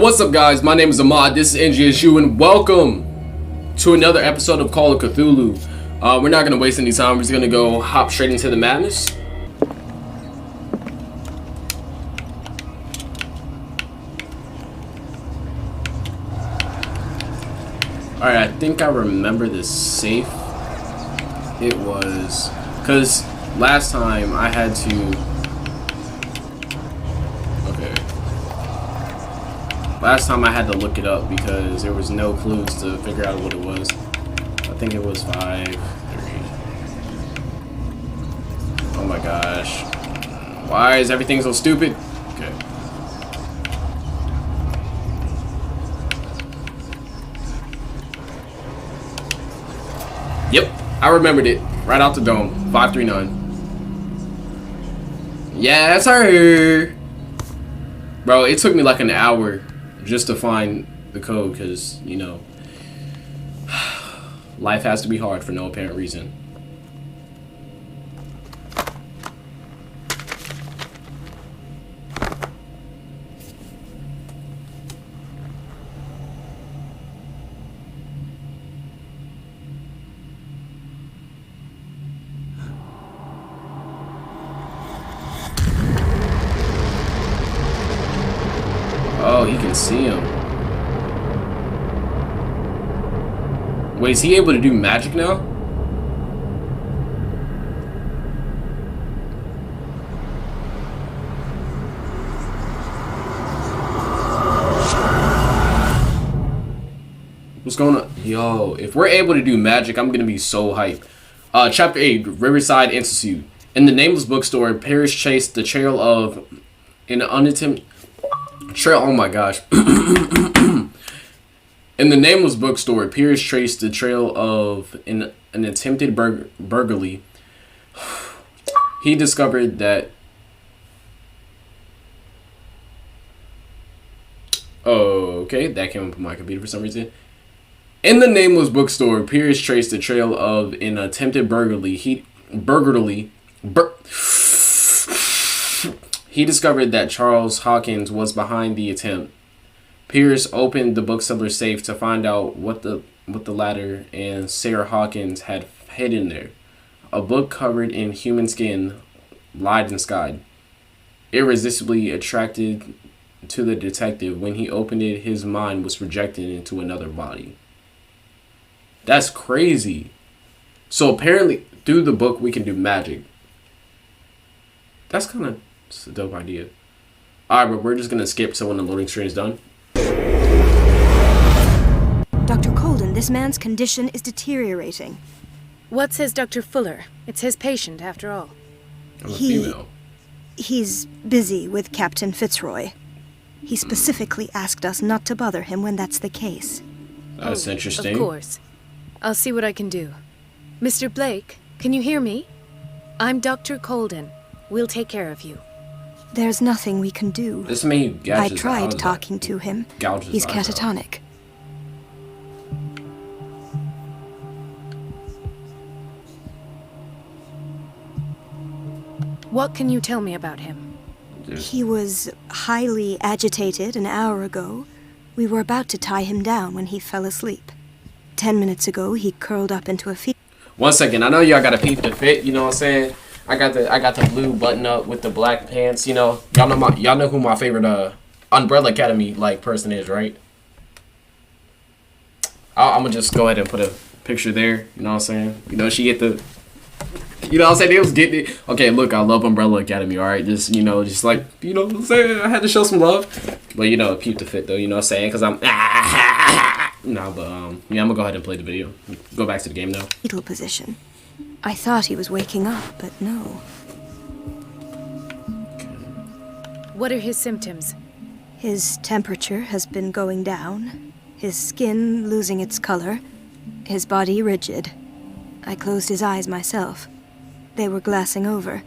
What's up, guys? My name is Ahmad. This is NGSU, and welcome to another episode of Call of Cthulhu. We're not gonna waste any time. We're just gonna go hop straight into the madness. Alright, I think I remember the safe. It was because last time I had to. Last time I had to look it up because there was no clues to figure out what it was. I think it was 5, 3. Oh my gosh. Why is everything so stupid? Okay. Yep, I remembered it. Right out the dome. 539. Yeah, that's her. Bro, it took me like an hour just to find the code because, you know, life has to be hard for no apparent reason. Oh, he can see him. Wait, is he able to do magic now? What's going on? Yo, if we're able to do magic, I'm gonna be so hyped. Chapter 8, Riverside Institute. In the nameless bookstore, Parrish chased the trail of an unattempted oh my gosh. In the nameless bookstore, Pierce traced the trail of an attempted burglary. He discovered that okay, that came up on my computer for some reason. In the nameless bookstore, Pierce traced the trail of an attempted burglary. He discovered that Charles Hawkins was behind the attempt. Pierce opened the bookseller's safe to find out what the latter and Sarah Hawkins had hidden there. A book covered in human skin lied inside. Irresistibly attracted to the detective, when he opened it, his mind was projected into another body. That's crazy. So apparently, through the book, we can do magic. That's kind of... It's a dope idea. Alright, but we're just gonna skip so when the loading screen is done. Dr. Colden, this man's condition is deteriorating. What says Dr. Fuller? It's his patient, after all. I'm a female. He's busy with Captain Fitzroy. He specifically asked us not to bother him when that's the case. That's interesting. Of course. I'll see what I can do. Mr. Blake, can you hear me? I'm Dr. Colden. We'll take care of you. There's nothing we can do. This may I tried talking to him. He's catatonic. What can you tell me about him? He was highly agitated an hour ago. We were about to tie him down when he fell asleep. 10 minutes ago, he curled up into a fetal. 1 second. I know y'all gotta peep the fit. You know what I'm saying? I got the blue button up with the black pants. You know, y'all know who my favorite Umbrella Academy person is, right? I'm gonna just go ahead and put a picture there. You know what I'm saying? You know, she get the. You know what I'm saying? They was getting it. Okay, look, I love Umbrella Academy. All right, just you know what I'm saying? I had to show some love, but you know, peep the fit though. You know what I'm saying? Because I'm. No, but yeah, I'm gonna go ahead and play the video. Go back to the game now. Fetal position. I thought he was waking up, but no. What are his symptoms? His temperature has been going down, his skin losing its color, his body rigid. I closed his eyes myself. They were glassing over.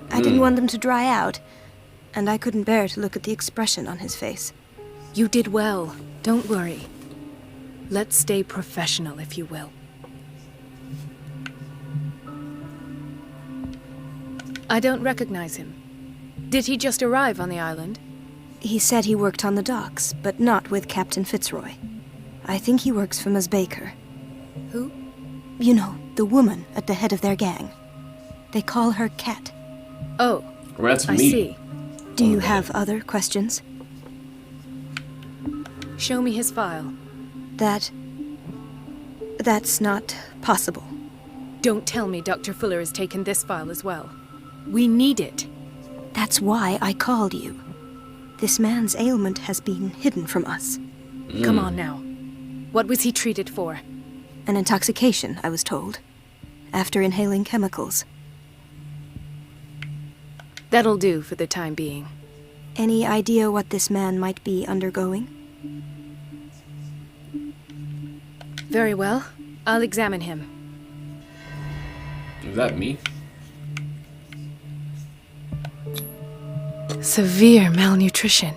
I didn't want them to dry out, and I couldn't bear to look at the expression on his face. You did well. Don't worry. Let's stay professional, if you will. I don't recognize him. Did he just arrive on the island? He said he worked on the docks, but not with Captain Fitzroy. I think he works for Ms. Baker. Who? You know, the woman at the head of their gang. They call her Cat. Oh, Well, that's I me. see. Do you have other questions? Show me his file. That's not possible. Don't tell me Dr. Fuller has taken this file as well. We need it. That's why I called you. This man's ailment has been hidden from us. Come on now. What was he treated for? An intoxication, I was told. After inhaling chemicals. That'll do for the time being. Any idea what this man might be undergoing? Very well. I'll examine him. Is that me? Severe malnutrition.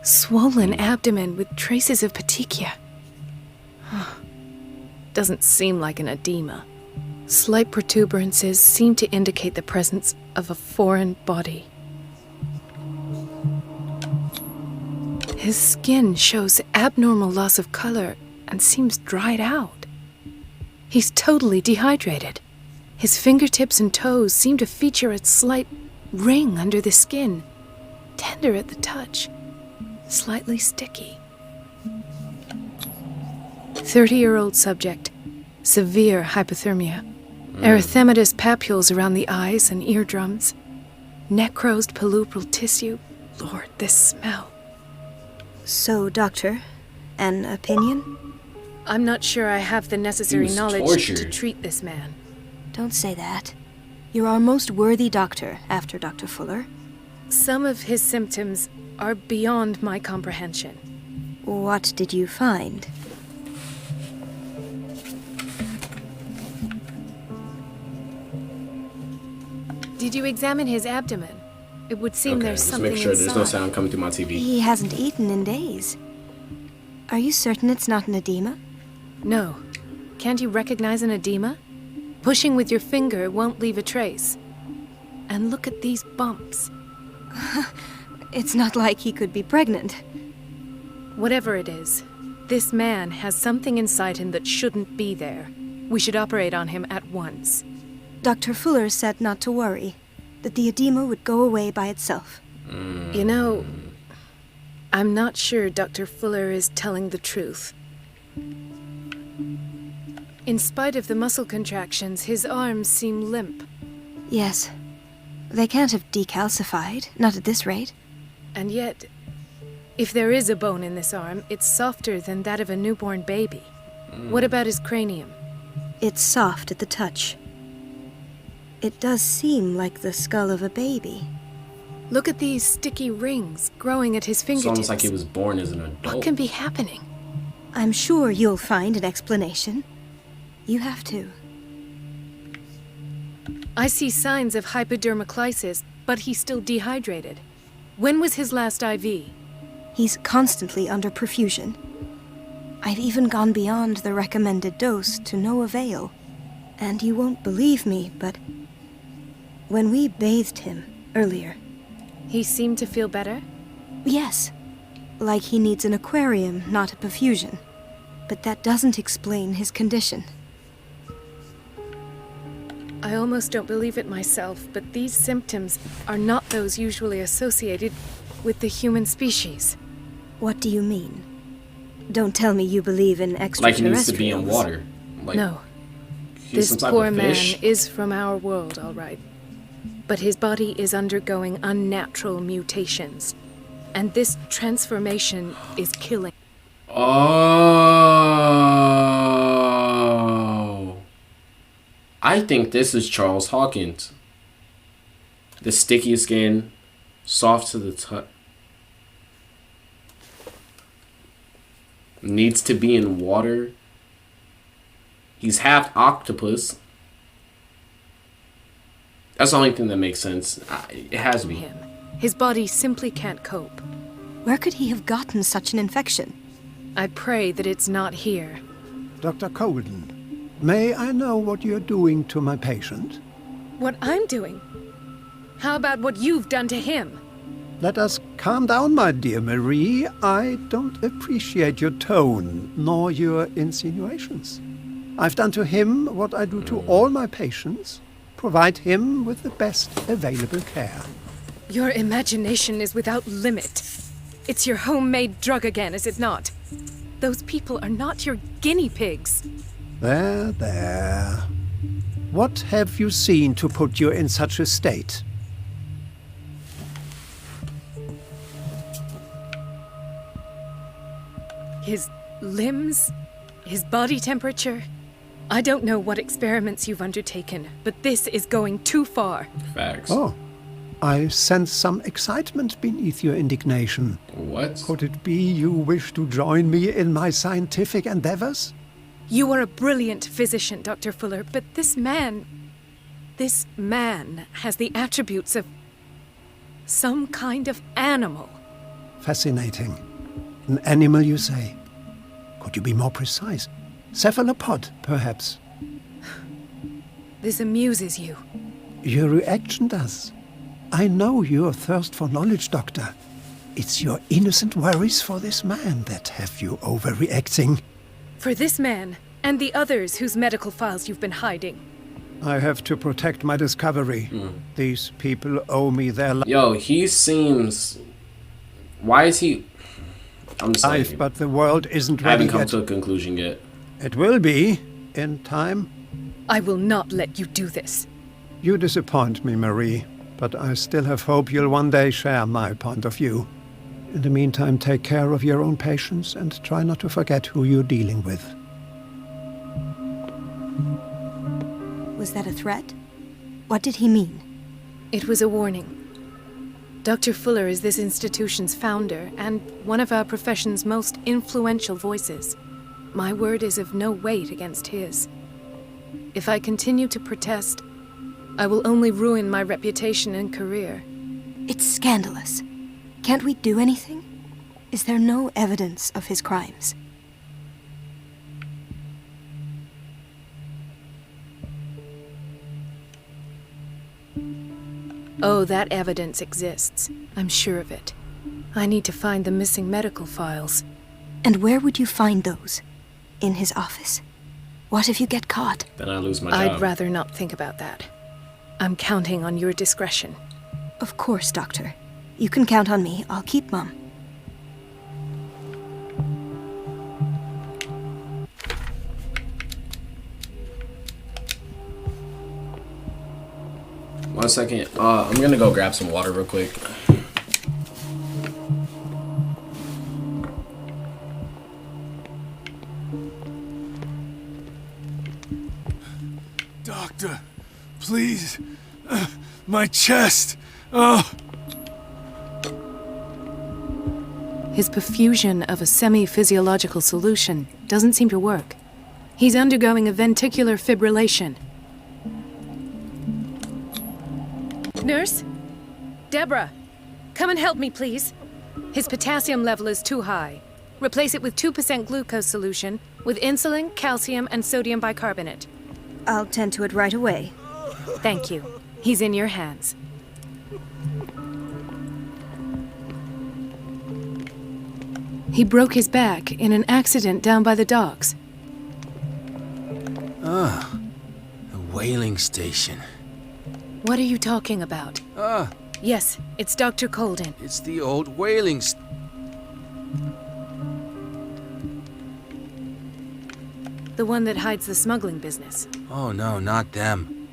Swollen abdomen with traces of petechia. Doesn't seem like an edema. Slight protuberances seem to indicate the presence of a foreign body. His skin shows abnormal loss of color and seems dried out. He's totally dehydrated. His fingertips and toes seem to feature a slight ring under the skin, tender at the touch, slightly sticky. 30-year-old subject, severe hypothermia, erythematous papules around the eyes and eardrums, necrosed palpebral tissue. Lord, this smell. So, Doctor, an opinion? I'm not sure I have the necessary was knowledge to tortured. treat this man. Don't say that. You're our most worthy doctor after Dr. Fuller. Some of his symptoms are beyond my comprehension. What did you find? Did you examine his abdomen? It would seem Okay, there's just something make sure inside. there's no sound coming through my TV. He hasn't eaten in days. Are you certain it's not an edema? No. Can't you recognize an edema? Pushing with your finger won't leave a trace. And look at these bumps. It's not like he could be pregnant. Whatever it is, this man has something inside him that shouldn't be there. We should operate on him at once. Dr. Fuller said not to worry, that the edema would go away by itself. You know, I'm not sure Dr. Fuller is telling the truth. In spite of the muscle contractions, his arms seem limp. Yes. They can't have decalcified, not at this rate. And yet, if there is a bone in this arm, it's softer than that of a newborn baby. What about his cranium? It's soft at the touch. It does seem like the skull of a baby. Look at these sticky rings growing at his It's fingertips. almost like he was born as an adult. What can be happening? I'm sure you'll find an explanation. You have to. I see signs of hypodermoclysis, but he's still dehydrated. When was his last IV? He's constantly under perfusion. I've even gone beyond the recommended dose to no avail. And you won't believe me, but when we bathed him earlier, He seemed to feel better? yes, like he needs an aquarium, not a perfusion. But that doesn't explain his condition. I almost don't believe it myself, but these symptoms are not those usually associated with the human species. What do you mean? Don't tell me you believe in Like extraterrestrials. he needs to be in water. Like No, he's this some type poor of man fish. is from our world, all right. But his body is undergoing unnatural mutations. And this transformation is killing. Oh. I think this is Charles Hawkins. The sticky skin, soft to the touch. Needs to be in water. He's half octopus. That's the only thing that makes sense. It has to be. him. His body simply can't cope. Where could he have gotten such an infection? I pray that it's not here. Dr. Colden, may I know what you're doing to my patient? What I'm doing? How about what you've done to him? Let us calm down, my dear Marie. I don't appreciate your tone, nor your insinuations. I've done to him what I do to all my patients. Provide him with the best available care. Your imagination is without limit. It's your homemade drug again, is it not? Those people are not your guinea pigs. There, there. What have you seen to put you in such a state? His limbs? His body temperature? I don't know what experiments you've undertaken, but this is going too far. Facts. Oh, I sense some excitement beneath your indignation. What? Could it be you wish to join me in my scientific endeavors? You are a brilliant physician, Dr. Fuller, but this man has the attributes of some kind of animal. Fascinating. An animal, you say? Could you be more precise? Cephalopod, perhaps? This amuses you. Your reaction does. I know your thirst for knowledge, Doctor. It's your innocent worries for this man that have you overreacting. For this man, and the others whose medical files you've been hiding. I have to protect my discovery. These people owe me their Yo, he seems... Why is he... I'm sorry. life, but the world isn't I ready haven't come yet. to a conclusion yet. It will be, in time. I will not let you do this. You disappoint me, Marie, but I still have hope you'll one day share my point of view. In the meantime, take care of your own patients and try not to forget who you're dealing with. Was that a threat? What did he mean? It was a warning. Dr. Fuller is this institution's founder and one of our profession's most influential voices. My word is of no weight against his. If I continue to protest, I will only ruin my reputation and career. It's scandalous. Can't we do anything? Is there no evidence of his crimes? Oh, that evidence exists. I'm sure of it. I need to find the missing medical files. And where would you find those? In his office? What if you get caught? Then I lose my job. I'd rather not think about that. I'm counting on your discretion. Of course, Doctor. You can count on me. I'll keep mum. One second. I'm gonna go grab some water real quick. Doctor, please. My chest. Oh. His perfusion of a semi-physiological solution doesn't seem to work. He's undergoing a ventricular fibrillation. Nurse? Deborah, come and help me, please. His potassium level is too high. Replace it with 2% glucose solution with insulin, calcium, and sodium bicarbonate. I'll tend to it right away. Thank you. He's in your hands. He broke his back in an accident down by the docks. Ah, a whaling station. What are you talking about? Ah, Yes, it's Dr. Colden. it's the old whaling The one that hides the smuggling business. Oh no, not them.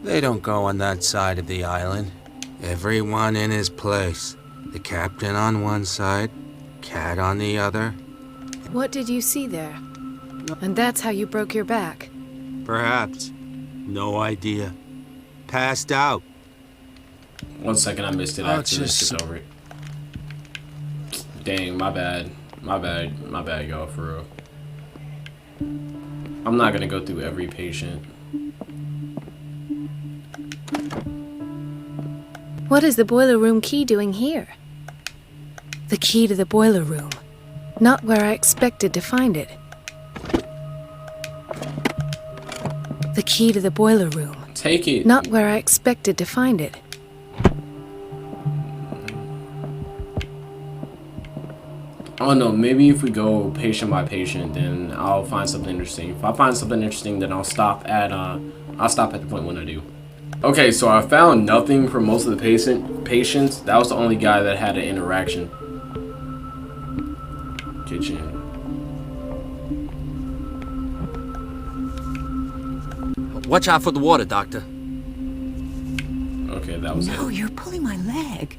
They don't go on that side of the island. Everyone in his place. The captain on one side, Cat on the other. What did you see there? And that's how you broke your back. Perhaps. No idea. Passed out. 1 second, I missed it. I have to skip over it. Dang, my bad. My bad, y'all, for real. I'm not gonna go through every patient. What is the boiler room key doing here? The key to the boiler room. Not where I expected to find it. The key to the boiler room. Take it. Not where I expected to find it. Oh no, maybe if we go patient by patient, then I'll find something interesting. If I find something interesting, then I'll stop at the point when I do. Okay, so I found nothing for most of the patients. That was the only guy that had an interaction. Kitchen. Watch out for the water, Doctor. Okay, that was No, it. you're pulling my leg.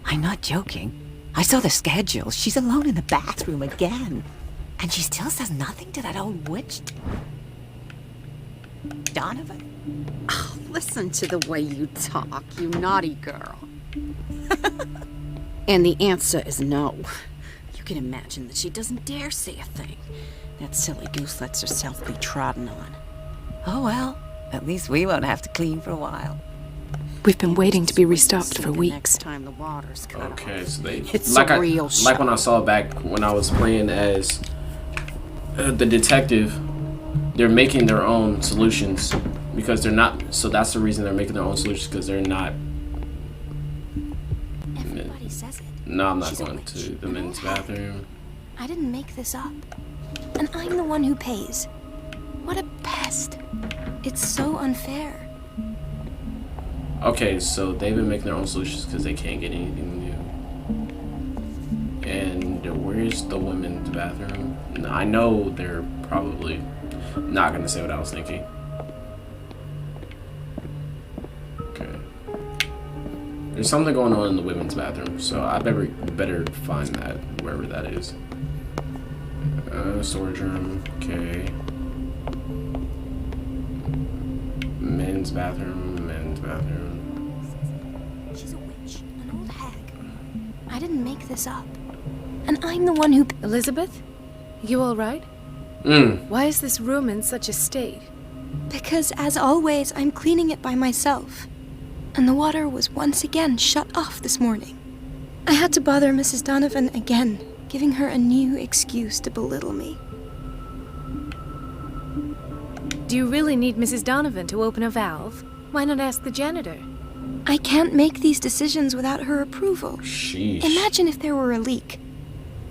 I'm not joking. I saw the schedule. She's alone in the bathroom again. And she still says nothing to that old witch. Donovan? Oh, listen to the way you talk, you naughty girl. And the answer is no. You can imagine that she doesn't dare say a thing. That silly goose lets herself be trodden on. Oh well, at least we won't have to clean for a while. We've been waiting to be restocked for The weeks. next time the water's cut Okay, off. so they It's like a real like when I shock. saw back when I was playing as the detective. They're making their own solutions because they're not. So that's the reason they're making their own solutions because they're not. Everybody says it. No, I'm not She's a going witch, to the an men's old hag. bathroom. I didn't make this up. And I'm the one who pays. What a pest. It's so unfair. Okay, so they've been making their own solutions because they can't get anything new. And where's the women's bathroom? I know they're probably not gonna say what I was thinking. Okay. There's something going on in the women's bathroom, so I better find that wherever that is. Storage room. Okay. Men's bathroom. Men's bathroom. She's a witch, an old hag. I didn't make this up. And I'm the one who... Elizabeth? You all right? Why is this room in such a state? Because, as always, I'm cleaning it by myself. And the water was once again shut off this morning. I had to bother Mrs. Donovan again, giving her a new excuse to belittle me. Do you really need Mrs. Donovan to open a valve? Why not ask the janitor? I can't make these decisions without her approval. Sheesh. Imagine if there were a leak.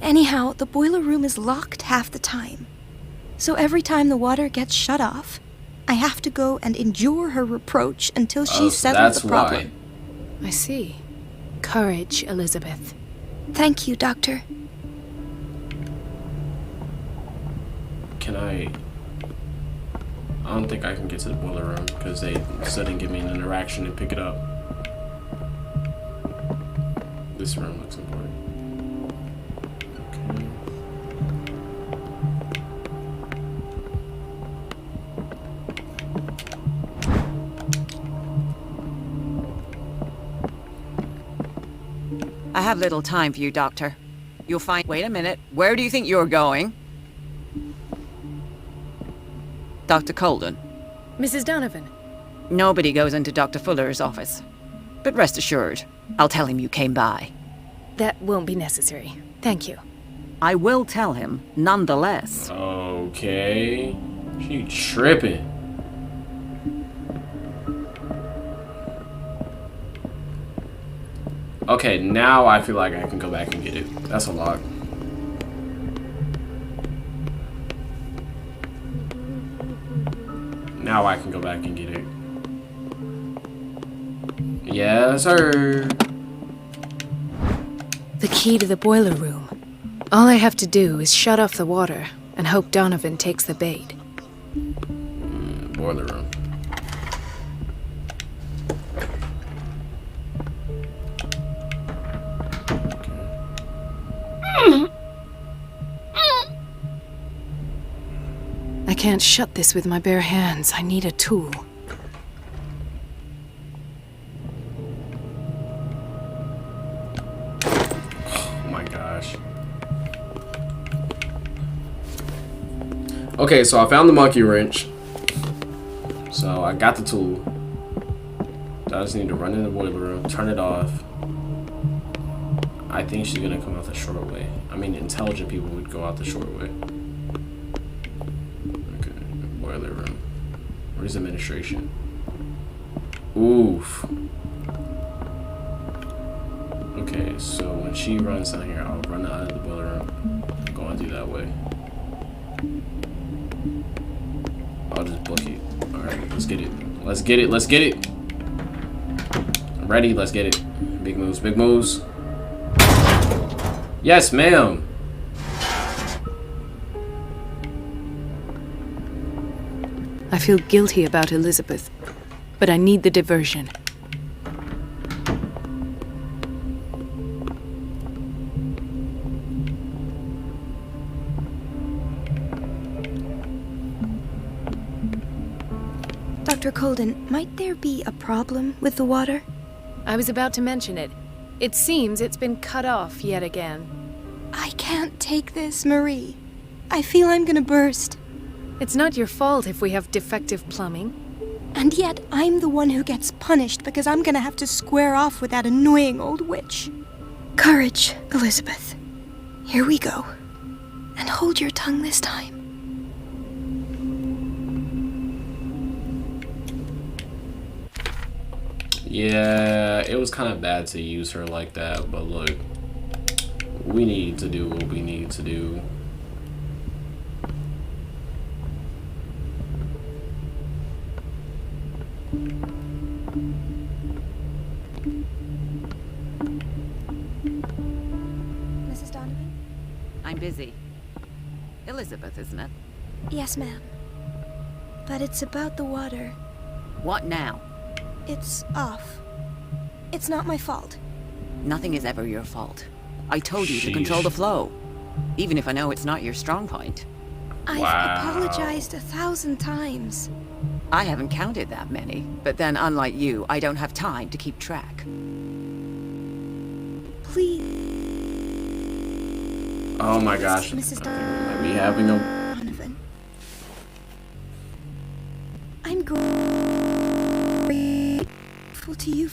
Anyhow, the boiler room is locked half the time. So every time the water gets shut off, I have to go and endure her reproach until she So settles that's the problem. I see. Courage, Elizabeth. Thank you, Doctor. Can I don't think I can get to the boiler room because they still didn't give me an interaction and pick it up. This room looks important. Okay. I have little time for you, Doctor. You'll find... Wait a minute. Where do you think you're going? Dr. Colden. Mrs. Donovan. Nobody goes into Dr. Fuller's office. But rest assured, I'll tell him you came by. That won't be necessary. Thank you. I will tell him, nonetheless. Okay. She tripping. Okay, now I feel like I can go back and get it. That's a lot. Now I can go back and get it. Yes, sir. The key to the boiler room. All I have to do is shut off the water and hope Donovan takes the bait. Boiler room. I can't shut this with my bare hands. I need a tool. Oh my gosh. Okay, so I found the monkey wrench. So I got the tool. I just need to run in the boiler room, turn it off. I think she's gonna come out the short way. I mean, intelligent people would go out the short way. Okay, boiler room. Where's administration? Oof. Okay, so when she runs down here, I'll run out of the boiler room. Going through that way. I'll just book it. Alright, let's get it. Let's get it. Let's get it. I'm ready. Let's get it. Big moves. Big moves. Yes, ma'am. I feel guilty about Elizabeth, but I need the diversion. Dr. Colden, might there be a problem with the water? I was about to mention it. It seems it's been cut off yet again. I can't take this, Marie. I feel I'm gonna burst. It's not your fault if we have defective plumbing. And yet, I'm the one who gets punished because I'm gonna have to square off with that annoying old witch. Courage, Elizabeth. Here we go. And hold your tongue this time. Yeah, it was kind of bad to use her like that, but look, we need to do what we need to do. Mrs. Donovan? I'm busy. Elizabeth, isn't it? Yes, ma'am. But it's about the water. What now? It's off. It's not my fault. Nothing is ever your fault. I told you to Sheesh. control the flow. Even if I know it's not your strong point. I've Wow. apologized 1,000 times. I haven't counted that many, but then unlike you, I don't have time to keep track. Please. Oh my gosh, Mrs. I'll be having a... Donovan. I'm grateful to you.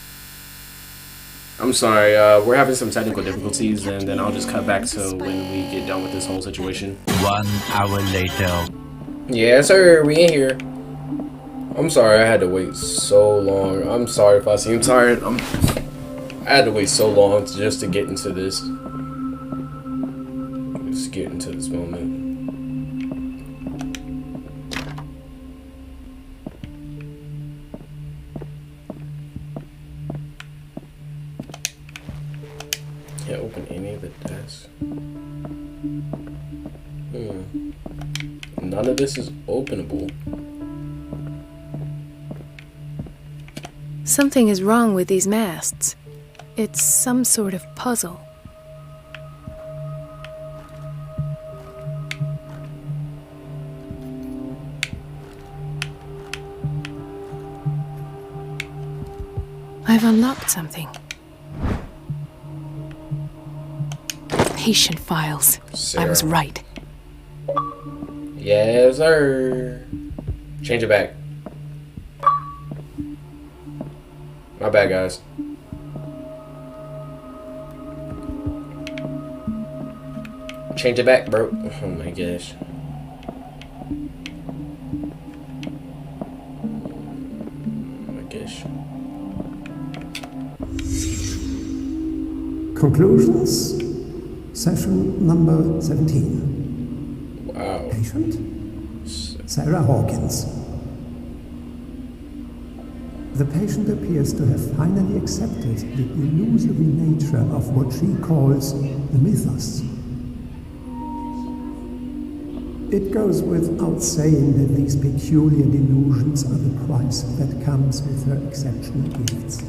I'm sorry, we're having some technical difficulties, and then I'll just cut back to when we get done with this whole situation. 1 hour later. Yeah, sir, we in here. I'm sorry I had to wait so long. I'm sorry if I seem tired. I had to wait so long just to get into this. Just get into this moment. Can't open any of the desks. None of this is openable. Something is wrong with these masts. It's some sort of puzzle. I've unlocked something. Patient files. I was Sarah. right. Yes, sir. Change it back. My bad, guys. Change it back, bro. Oh my gosh. My gosh. Conclusions. Session number 17. Wow. Patient? Sarah Hawkins. The patient appears to have finally accepted the illusory nature of what she calls the mythos. It goes without saying that these peculiar delusions are the price that comes with her exceptional gifts.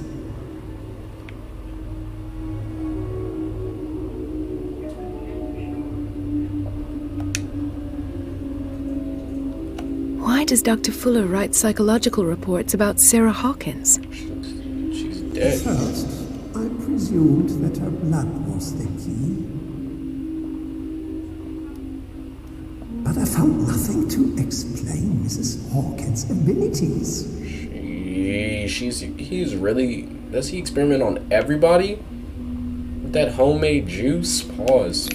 Why does Dr. Fuller write psychological reports about Sarah Hawkins? She's dead. First, I presumed that her blood was the key. But I found nothing to explain Mrs. Hawkins' abilities. He's really... Does he experiment on everybody? With that homemade juice? Pause.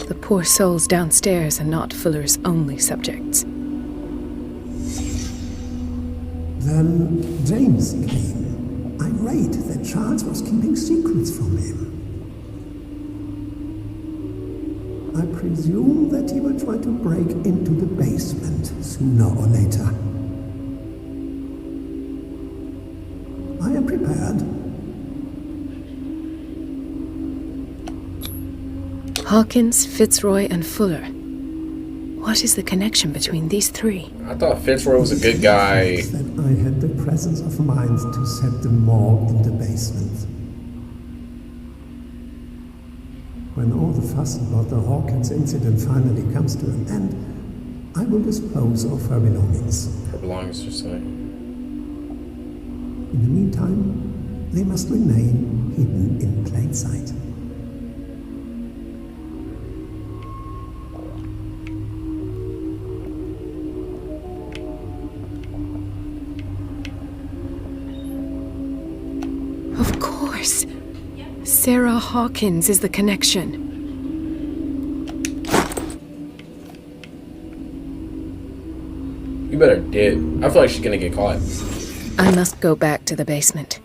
The poor souls downstairs are not Fuller's only subjects. Then James came. I afraid that Charles was keeping secrets from him. I presume that he will try to break into the basement sooner or later. I am prepared. Hawkins, Fitzroy, and Fuller. What is the connection between these three? I thought Fitzroy was a good guy. That I had the presence of mind to set the morgue in the basement. When all the fuss about the Hawkins incident finally comes to an end, I will dispose of her belongings. Her belongings are saying. In the meantime, they must remain hidden in plain sight. Of course. Sarah Hawkins is the connection. You better dip. I feel like she's gonna get caught. I must go back to the basement.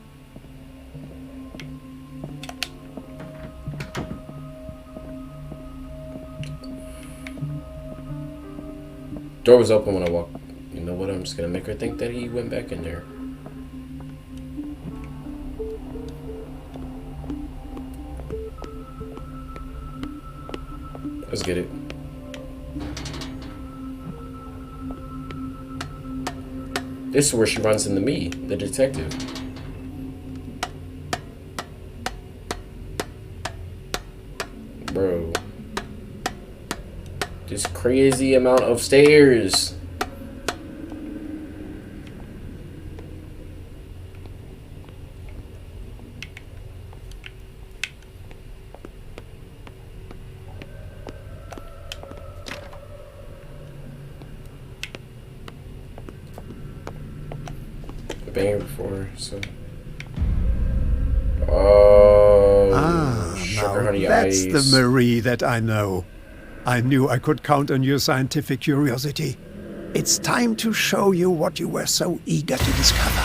Door was open when I walked. You know what? I'm just gonna make her think that he went back in there. Let's get it. This is where she runs into me, the detective. Bro. This crazy amount of stairs. Been here before, so. Oh, sugar now honey that's ice. the Marie that I know. I knew I could count on your scientific curiosity. It's time to show you what you were so eager to discover.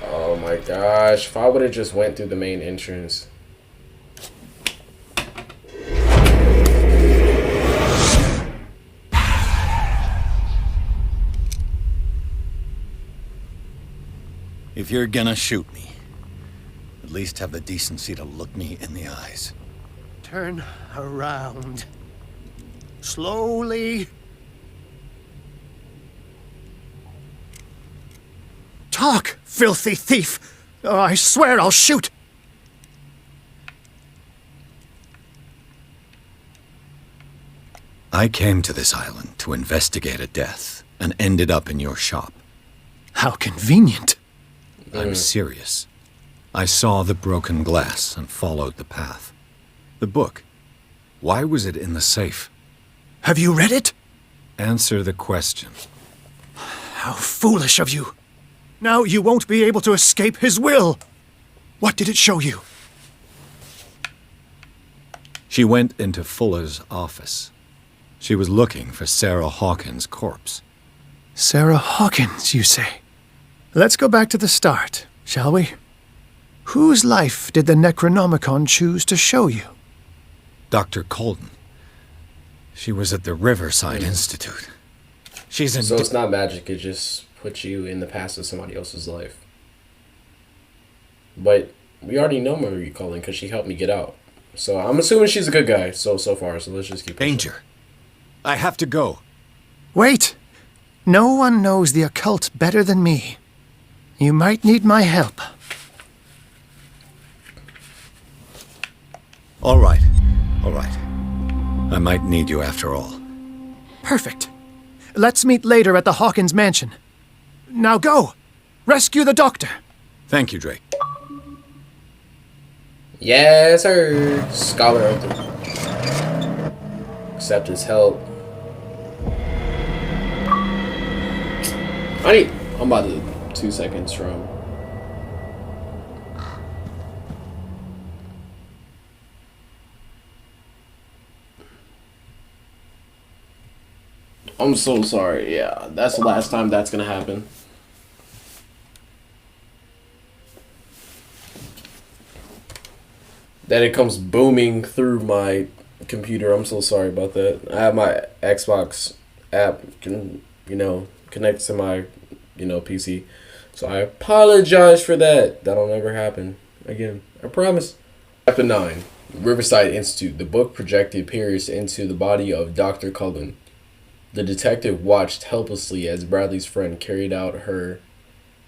Oh my gosh! If I would have just went through the main entrance. If you're gonna shoot me, at least have the decency to look me in the eyes. Turn around. Slowly. Talk, filthy thief! Or I swear I'll shoot! I came to this island to investigate a death and ended up in your shop. How convenient. I'm serious. I saw the broken glass and followed the path. The book. Why was it in the safe? Have you read it? Answer the question. How foolish of you. Now you won't be able to escape his will. What did it show you? She went into Fuller's office. She was looking for Sarah Hawkins' corpse. Sarah Hawkins, you say? Let's go back to the start, shall we? Whose life did the Necronomicon choose to show you? Dr. Colden. She was at the Riverside Institute. She's in... So it's not magic, it just puts you in the past of somebody else's life. But we already know Marie Colden because she helped me get out. So I'm assuming she's a good guy so far, so let's just keep pushing. Danger. I have to go. Wait! No one knows the occult better than me. You might need my help. All right. I might need you after all. Perfect. Let's meet later at the Hawkins mansion. Now go! Rescue the doctor! Thank you, Drake. Yes, sir. Scholar of the... Accept his help. I'm about to 2 seconds from... I'm so sorry. Yeah, that's the last time that's gonna happen. that it comes booming through my computer. I'm so sorry about that. I have my Xbox app, connected to my, PC. So I apologize for that. That'll never happen again. I promise. Chapter 9. Riverside Institute. The book projected Pierce into the body of Dr. Cullen. The detective watched helplessly as Bradley's friend carried out her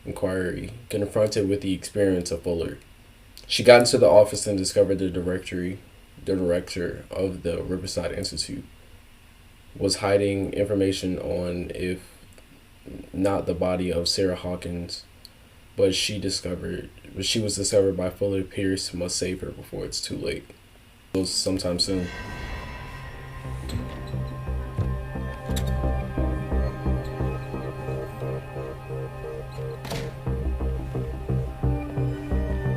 inquiry, confronted with the experience of Fuller. She got into the office and discovered the director of the Riverside Institute was hiding information on, if not the body of Sarah Hawkins, but she was discovered by Fuller. Pierce must save her before it's too late. Sometime soon.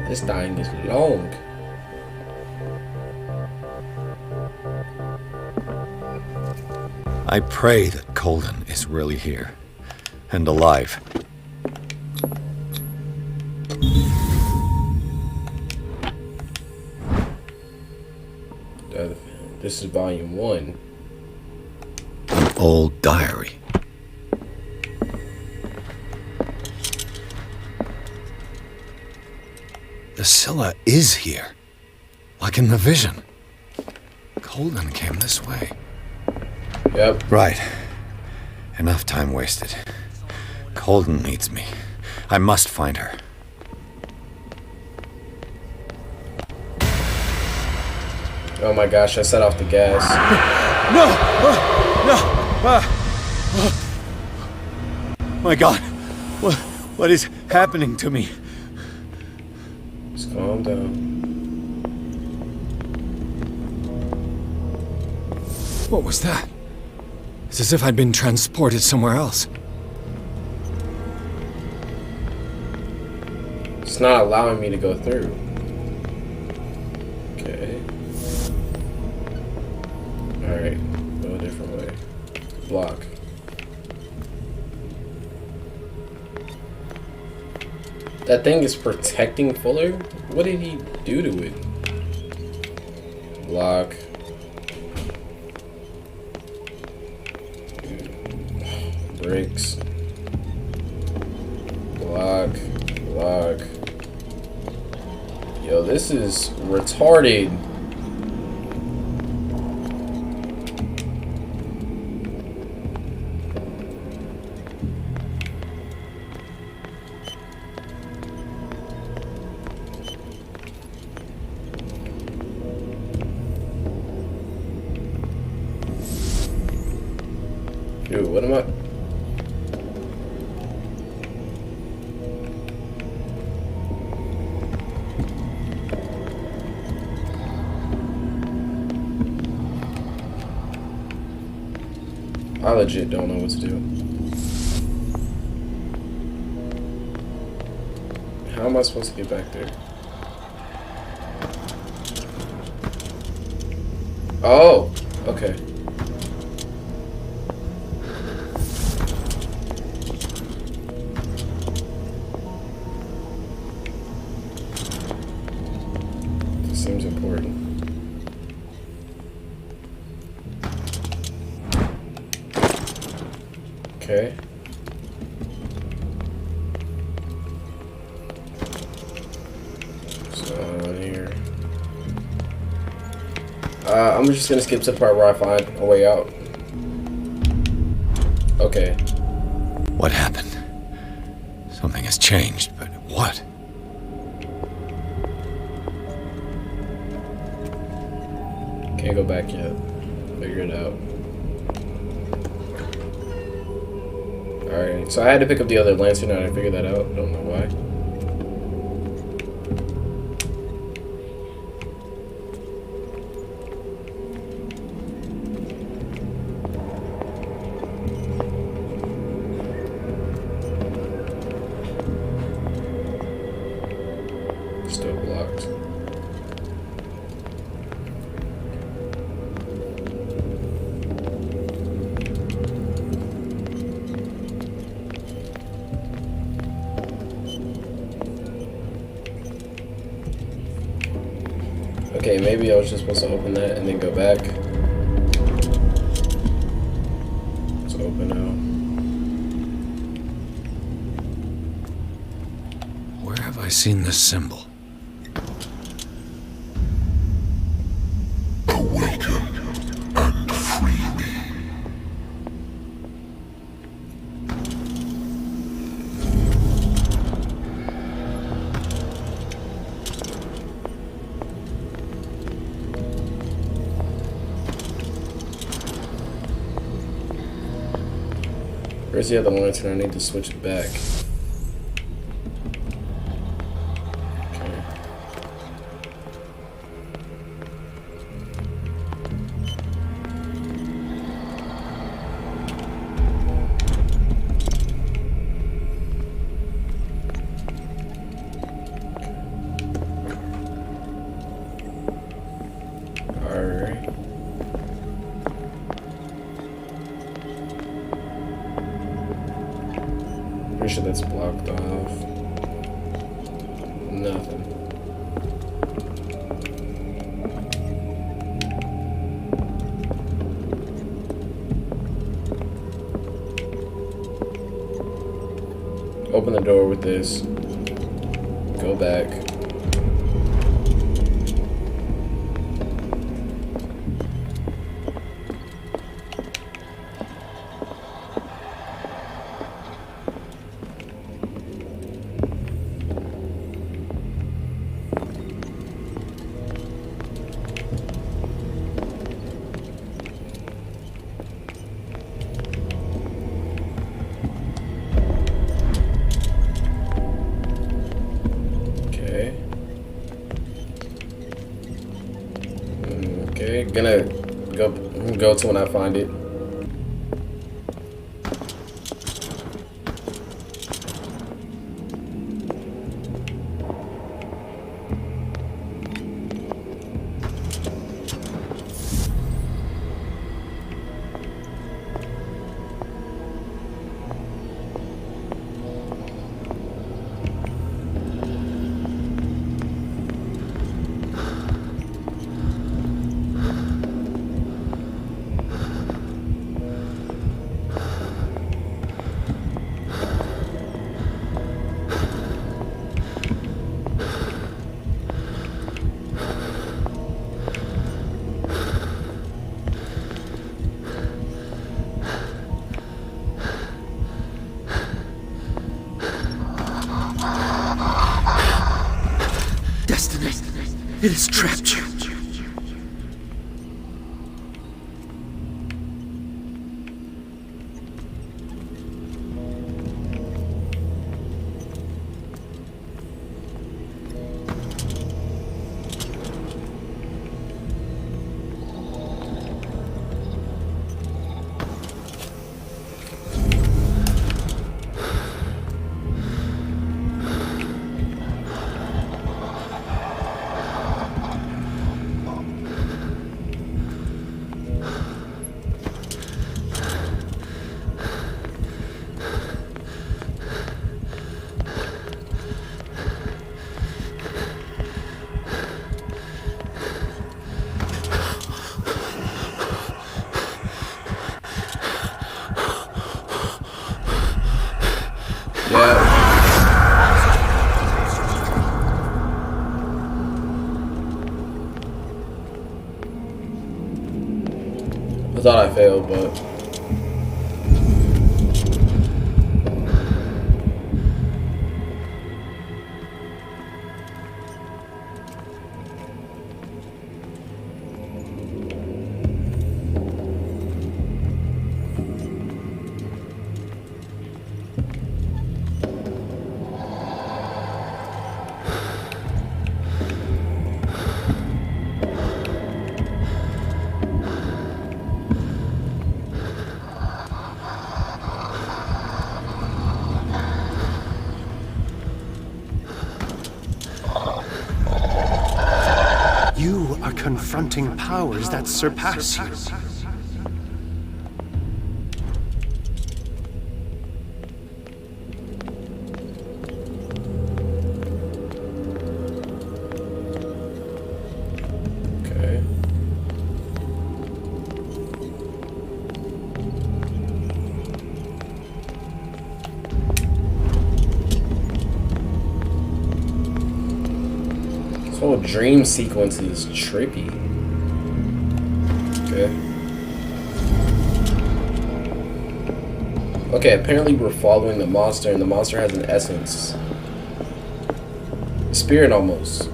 This thing is long. I pray that Colden is really here and alive. This is volume 1. An old diary. The Scylla is here, like in the vision. Colden came this way. Yep. Right. Enough time wasted. Colden needs me. I must find her. Oh my gosh, I set off the gas. No! My God. What is happening to me? Just calm down. What was that? It's as if I'd been transported somewhere else. It's not allowing me to go through. Okay. Alright, go a different way. Block. That thing is protecting Fuller? What did he do to it? Block. Bricks. Block. Block. Yo, this is retarded. Dude, what am I? I legit don't know what to do. How am I supposed to get back there? Oh, okay. This seems important. Okay. So on here. I'm just gonna skip to the part where I find a way out. Okay. What happened? Something has changed, but what? Can't go back yet. Figure it out. Alright, so I had to pick up the other lantern and I figured that out. Don't know why. Still blocked. Okay, maybe I was just supposed to open that and then go back. Let's open now. Where have I seen this symbol? Where's the other lantern? I need to switch it back. Okay. Alright. Pretty sure that's blocked off. Nothing. Open the door with this. Go back. Okay, gonna go to when I find it. Destiny, it has trapped you. I thought I failed, but You are confronting powers that surpass you. Dream sequence is trippy. Okay. Okay, apparently we're following the monster, and the monster has an essence. Spirit almost.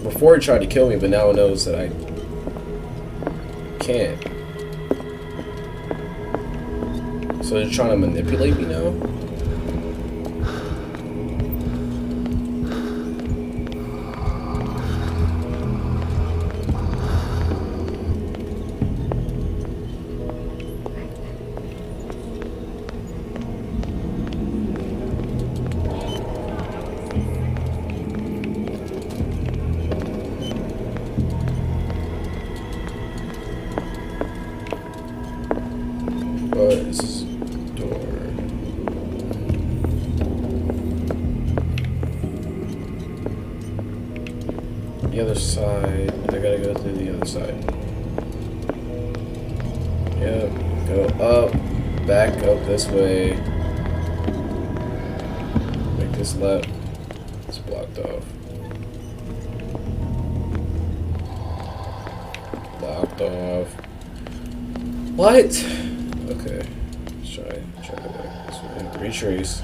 Before it tried to kill me, but now it knows that I can't. So they're trying to manipulate me now? This door. The other side. I gotta go through the other side. Yep. Go up. Back up this way. Make this left. It's blocked off. Blocked off. What? Okay, let's try to go back this way. Retrace.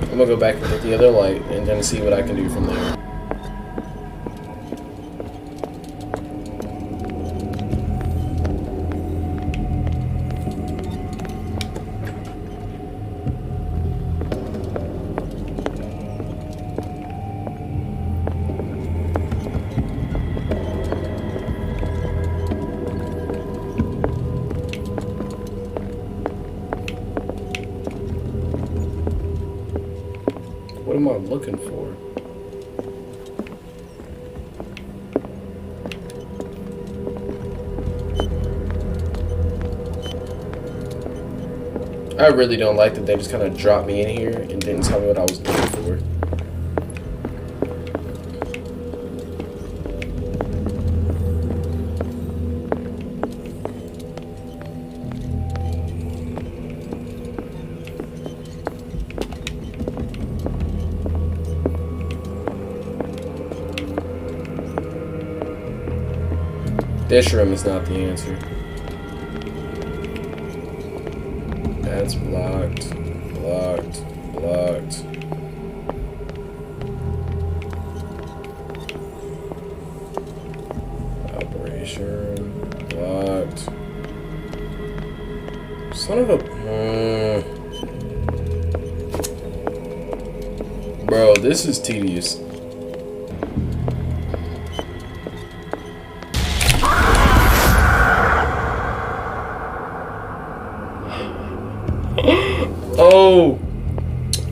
I'm gonna go back and get the other light and then see what I can do from there. What am I looking for? I really don't like that they just kind of dropped me in here and didn't tell me what I was looking for. This room is not the answer. That's blocked. Blocked. Blocked. Operation. Blocked. Son of a... Bro, this is tedious. Oh,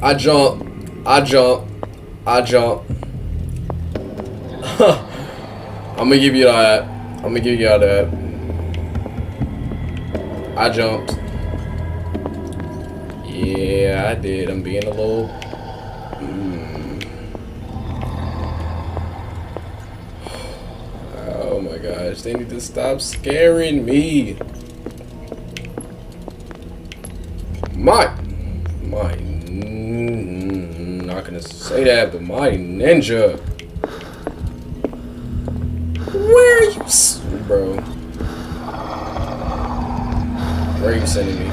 I jump. I'm gonna give you that. I jumped. Yeah, I did. I'm being a little. Oh my gosh, they need to stop scaring me. Not gonna say that, but my ninja. Where are you, bro? Where are you sending me?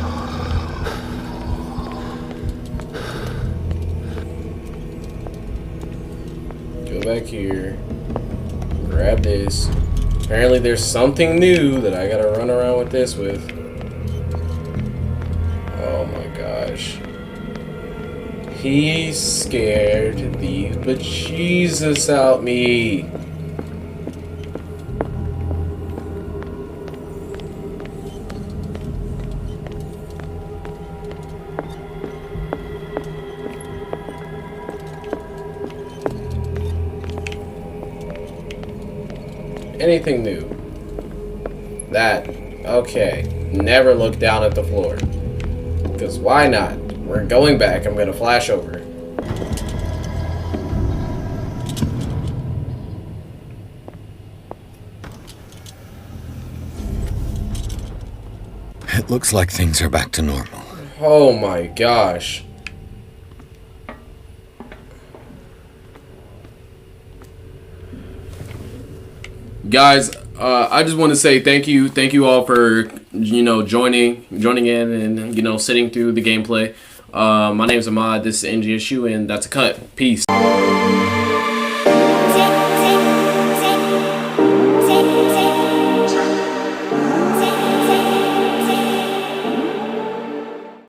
Go back here. Grab this. Apparently, there's something new that I gotta run around with this with. Oh my gosh. He's scared the bejesus out me. Anything new? That. Okay. Never look down at the floor. Because why not? We're going back. I'm going to flash over. It looks like things are back to normal. Oh my gosh. Guys, I just want to say thank you all for joining in and sitting through the gameplay. My name's Ahmad. This is NGSU, and that's a cut. Peace.